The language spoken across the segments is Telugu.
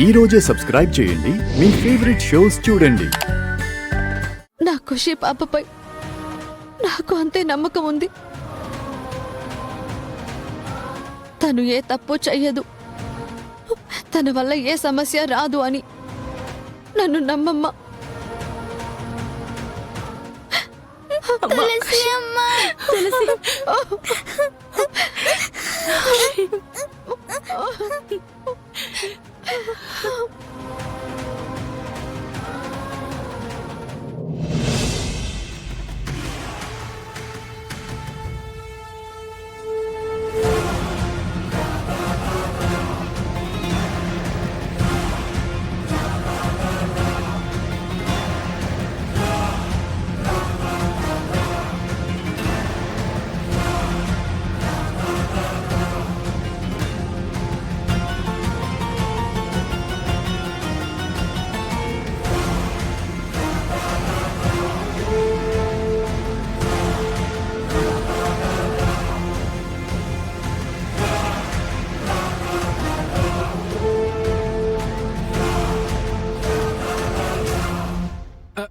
ఈ రోజే సబ్స్క్రైబ్ చేయండి, మీ ఫేవరెట్ షోస్ చూడండి. నా ఖుషి పాపపై నాకు అంతే నమ్మకం ఉంది. తను ఏ తప్పు చెయ్యదు, తన వల్ల ఏ సమస్య రాదు అని నన్ను నమ్మమ్మా. తులసి అమ్మ,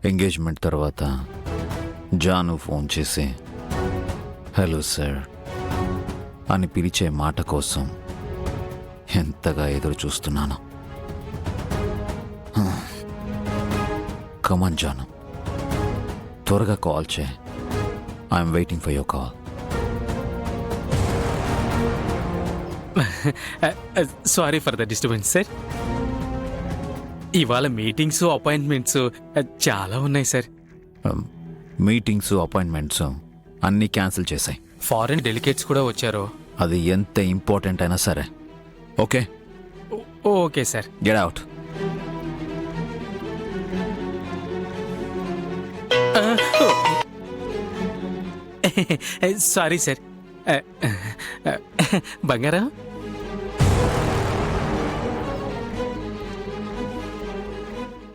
ఎంగేజ్మెంట్ తర్వాత జాను ఫోన్ చేసి హలో సార్ అని పిలిచే మాట కోసం ఎంతగా ఎదురు చూస్తున్నాను. కమాన్ జాను, త్వరగా కాల్ చేయి. I'm waiting for your call. Sorry for the disturbance sir. ఇవాళ మీటింగ్స్ అపాయింట్మెంట్స్ చాలా ఉన్నాయి సార్. మీటింగ్స్ అపాయింట్మెంట్స్ అన్నీ క్యాన్సిల్ చేశాయి. ఫారెన్ డెలిగేట్స్ కూడా వచ్చారు. అది ఎంత ఇంపార్టెంట్ అయినా సరే. Okay okay sir. Get out. Sorry sir. బంగారం,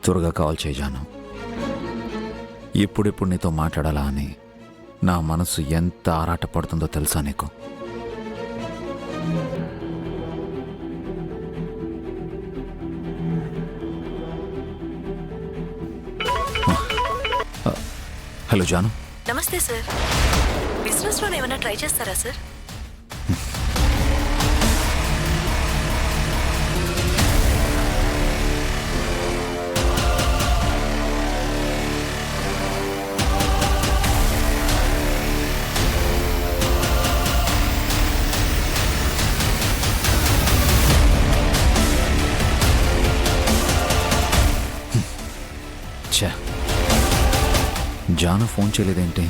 త్వరగా కాల్ చేయజాను. ఇప్పుడిప్పుడు నీతో మాట్లాడాలా అని నా మనసు ఎంత ఆరాటపడుతుందో తెలుసా నీకు? హలో జాను. నమస్తే సార్. బిజినెస్ లోన్ ఏమైనా ట్రై చేస్తారా సార్? జాను ఫోన్ చేయలేదేంటి?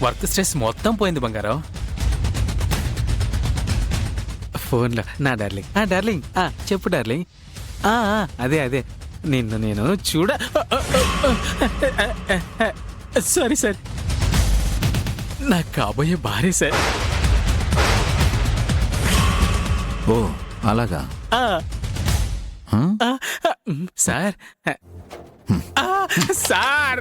వర్క్ స్ట్రెస్ మొత్తం పోయింది బంగారం. ఫోన్లో నా డార్లింగ్, డార్లింగ్ చెప్పు డార్లింగ్. అదే అదే నిన్ను నేను సారీ సార్, నాకు కాబోయే భార్య సార్. ఓ అలాగా. సార్ సార్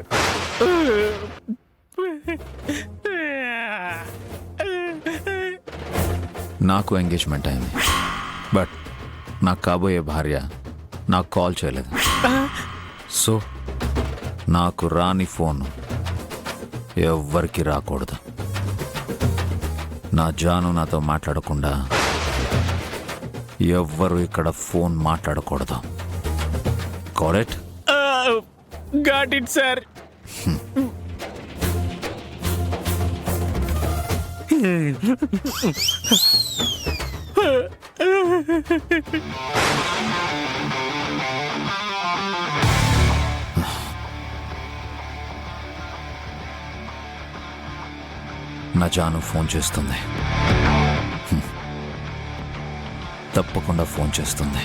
నాకు ఎంగేజ్మెంట్ అయింది, బట్ నాకు కాబోయే భార్య నాకు కాల్ చేయలేదు. సో నాకు రాని ఫోన్ ఎవ్వరికి రాకూడదు. నా జాను నాతో మాట్లాడకుండా ఎవ్వరు ఇక్కడ ఫోన్ మాట్లాడకూడదు. Got it? Got it sir. నా జాను ఫోన్ చేస్తుంది, తప్పకుండా ఫోన్ చేస్తుంది.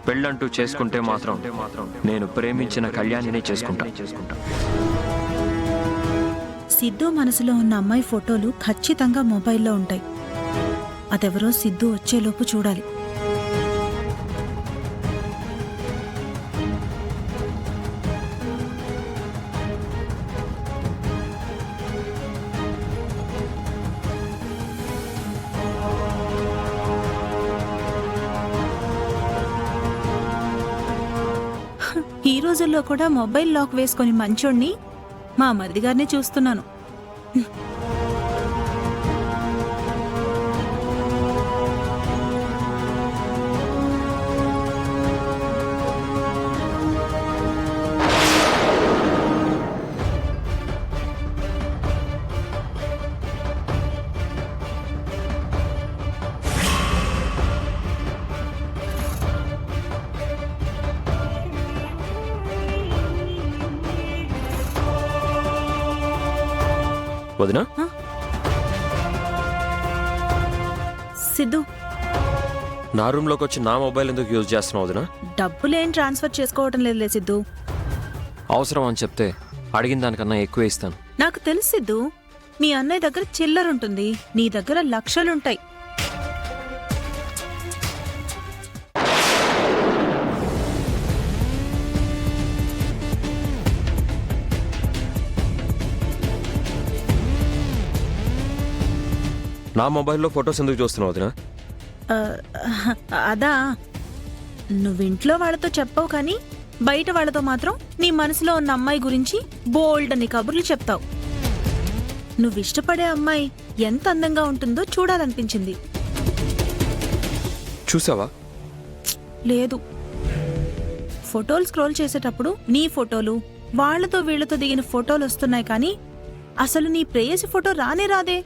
పెళ్ళంటూ చేసుకుంటే మాత్రం నేను ప్రేమించిన కళ్యాణిని చేసుకుంటా. సిద్ధు మనసులో ఉన్న అమ్మాయి ఫోటోలు ఖచ్చితంగా మొబైల్లో ఉంటాయి. అదెవరో సిద్ధు వచ్చేలోపు చూడాలి. ఈ రోజుల్లో కూడా మొబైల్ లాక్ వేసుకొని మంచోణ్ణి మా మరిది గారిని చూస్తున్నాను. వదినా సిద్ధు, నా రూమ్లోకి వచ్చి నా మొబైల్ ఎందుకు యూజ్ చేస్తున్నావు వదినా? డబ్బులేం ట్రాన్స్ఫర్ చేసుకోవటం లేదులే సిద్ధు. అవసరం అని చెప్తే అడిగిన దానికన్నా ఎక్కువే ఇస్తాను. నాకు తెలుసు సిద్ధు, మీ అన్నయ్య దగ్గర చిల్లరుంటుంది, నీ దగ్గర లక్షలుంటాయి. నా మొబైల్లో ఫొటోస్ ఎందుకు చూస్తున్నావు వదినా? ఆ, అదా, నువ్వింట్లో వాళ్ళతో చెప్పవు కానీ బయట వాళ్ళతో మాత్రం నీ మనసులో ఉన్న అమ్మాయి గురించి బోల్డ్ అని కబుర్లు చెప్తావు. నువ్విష్టపడే అమ్మాయి ఎంత అందంగా ఉంటుందో చూడాలనిపించింది. చూసావా? లేదు, ఫోటోలు స్క్రోల్ చేసేటప్పుడు నీ ఫోటోలు వాళ్ళతో వీళ్ళతో దిగిన ఫోటోలు వస్తున్నాయి కానీ అసలు నీ ప్రేయసి ఫోటో రానే రాదే.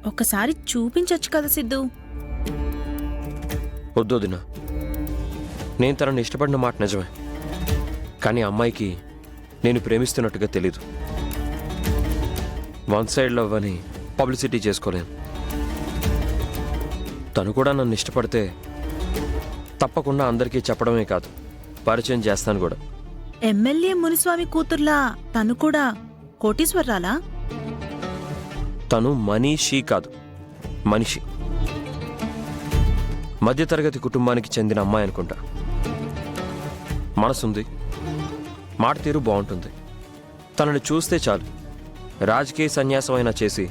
ఒకసారి చూపించొచ్చు కదా సిద్ధు. వద్దు వదినా, నేను తనని ఇష్టపడిన మాట నిజమే, కానీ అమ్మాయికి నేను ప్రేమిస్తున్నట్టుగా తెలీదు. వన్ సైడ్ లవ్ అని పబ్లిసిటీ చేసుకోలేను. తను కూడా నన్ను ఇష్టపడితే తప్పకుండా అందరికీ చెప్పడమే కాదు, పరిచయం చేస్తాను కూడా. ఎమ్మెల్యే మునిస్వామి కూతుర్లా తను కూడా కోటీశ్వరరాలా? తను మనీషి కాదు, మనిషి. మధ్యతరగతి కుటుంబానికి చెందిన అమ్మాయి అనుకుంటా. మనసుంది, మాట తీరు బాగుంటుంది. తనని చూస్తే చాలు రాజకీయ సన్యాసం అయినా చేసి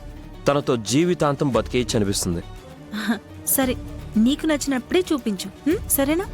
తనతో జీవితాంతం బతికేయచ్చు అనిపిస్తుంది. సరే, నీకు నచ్చినప్పుడే చూపించు, సరేనా?